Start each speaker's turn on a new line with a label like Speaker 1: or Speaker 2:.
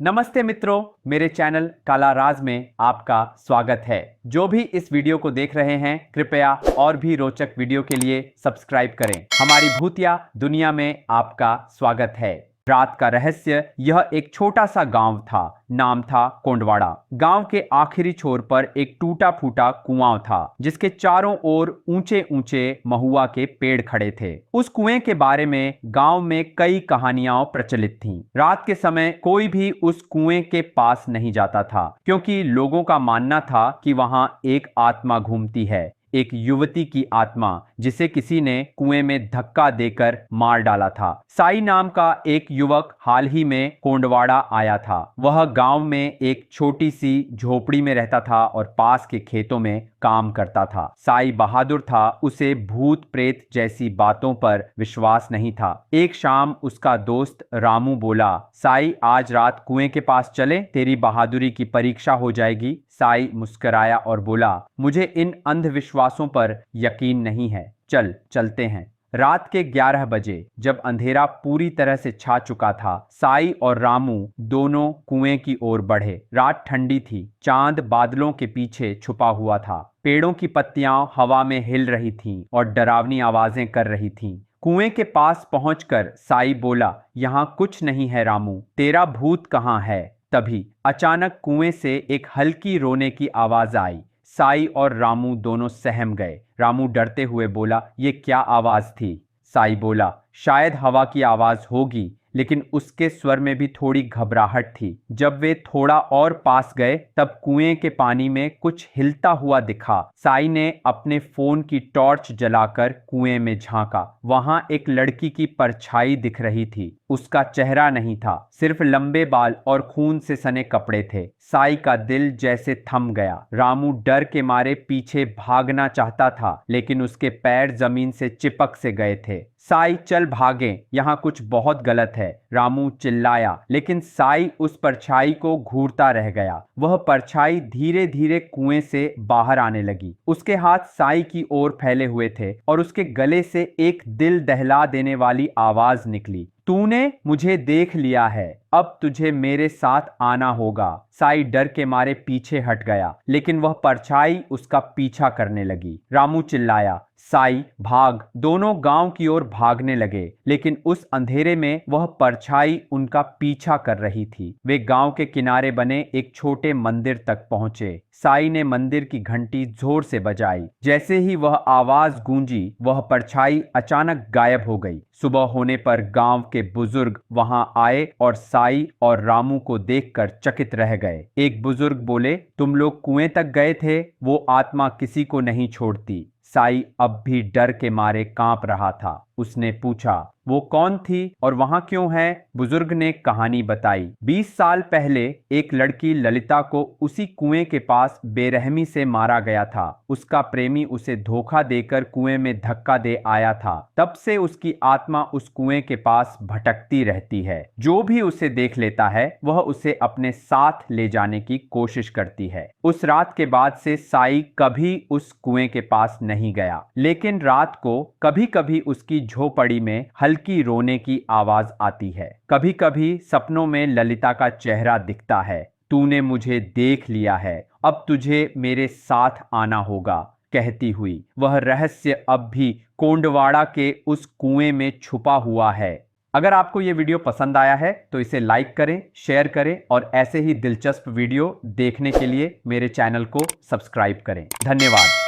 Speaker 1: नमस्ते मित्रों, मेरे चैनल काला राज में आपका स्वागत है। जो भी इस वीडियो को देख रहे हैं, कृपया और भी रोचक वीडियो के लिए सब्सक्राइब करें। हमारी भूतिया दुनिया में आपका स्वागत है। रात का रहस्य। यह एक छोटा सा गांव था। नाम था कोंडवाड़ा। गांव के आखिरी छोर पर एक टूटा फूटा कुआं था, जिसके चारों ओर ऊंचे ऊंचे महुआ के पेड़ खड़े थे। उस कुएं के बारे में गांव में कई कहानियां प्रचलित थीं। रात के समय कोई भी उस कुएं के पास नहीं जाता था, क्योंकि लोगों का मानना था कि वहां एक आत्मा घूमती है, एक युवती की आत्मा, जिसे किसी ने कुएं में धक्का देकर मार डाला था। साई नाम का एक युवक हाल ही में कोंडवाड़ा आया था। वह गांव में एक छोटी सी झोपड़ी में रहता था और पास के खेतों में काम करता था। साई बहादुर था। उसे भूत प्रेत जैसी बातों पर विश्वास नहीं था। एक शाम उसका दोस्त रामू बोला, साई आज रात कुएं के पास चले, तेरी बहादुरी की परीक्षा हो जाएगी। साई मुस्कुराया और बोला, मुझे इन अंधविश्वासों पर यकीन नहीं है, चलते हैं। रात के 11 बजे जब अंधेरा पूरी तरह से छा चुका था, साई और रामू दोनों कुएं की ओर बढ़े। रात ठंडी थी। चांद बादलों के पीछे छुपा हुआ था। पेड़ों की पत्तियां हवा में हिल रही थीं और डरावनी आवाजें कर रही थीं। कुएं के पास पहुंचकर साई बोला, यहाँ कुछ नहीं है रामू, तेरा भूत कहाँ है? तभी अचानक कुएं से एक हल्की रोने की आवाज आई। साई और रामू दोनों सहम गए। रामू डरते हुए बोला, ये क्या आवाज थी? साई बोला, शायद हवा की आवाज होगी, लेकिन उसके स्वर में भी थोड़ी घबराहट थी। जब वे थोड़ा और पास गए, तब कुएं के पानी में कुछ हिलता हुआ दिखा। साई ने अपने फोन की टॉर्च जलाकर कुएं में झांका। वहां एक लड़की की परछाई दिख रही थी। उसका चेहरा नहीं था, सिर्फ लंबे बाल और खून से सने कपड़े थे। साई का दिल जैसे थम गया। रामू डर के मारे पीछे भागना चाहता था, लेकिन उसके पैर जमीन से चिपक से गए थे। साई, चल भागें, यहाँ कुछ बहुत गलत है, रामू चिल्लाया। लेकिन साई उस परछाई को घूरता रह गया। वह परछाई धीरे धीरे कुएं से बाहर आने लगी। उसके हाथ साई की ओर फैले हुए थे और उसके गले से एक दिल दहला देने वाली आवाज निकली, तूने मुझे देख लिया है, अब तुझे मेरे साथ आना होगा। साई डर के मारे पीछे हट गया, लेकिन वह परछाई उसका पीछा करने लगी। रामू चिल्लाया, साई भाग। दोनों गांव की ओर भागने लगे, लेकिन उस अंधेरे में वह परछाई उनका पीछा कर रही थी। वे गांव के किनारे बने एक छोटे मंदिर तक पहुंचे। साई ने मंदिर की घंटी जोर से बजाई। जैसे ही वह आवाज गूंजी, वह परछाई अचानक गायब हो गई। सुबह होने पर गांव के बुजुर्ग वहां आए और साई और रामू को देखकर चकित रह गए। एक बुजुर्ग बोले, तुम लोग कुएं तक गए थे, वो आत्मा किसी को नहीं छोड़ती। साई अब भी डर के मारे कांप रहा था। उसने पूछा, वो कौन थी और वहां क्यों है? बुजुर्ग ने कहानी बताई। 20 साल पहले एक लड़की ललिता को उसी कुएं के पास बेरहमी से मारा गया था। उसका प्रेमी उसे धोखा देकर कुएं में धक्का दे आया था। तब से उसकी आत्मा उस कुएं के पास भटकती रहती है। जो भी उसे देख लेता है, वह उसे अपने साथ ले जाने की कोशिश करती है। उस रात के बाद से साई कभी उस कुएं के पास नहीं गया, लेकिन रात को कभी कभी उसकी झोपड़ी में हल्की रोने की आवाज आती है। कभी कभी सपनों में ललिता का चेहरा दिखता है। तूने मुझे देख लिया है, अब तुझे मेरे साथ आना होगा, कहती हुई। वह रहस्य अब भी कोंडवाड़ा के उस कुएं में छुपा हुआ है। अगर आपको यह वीडियो पसंद आया है तो इसे लाइक करें, शेयर करें और ऐसे ही दिलचस्प वीडियो देखने के लिए मेरे चैनल को सब्सक्राइब करें। धन्यवाद।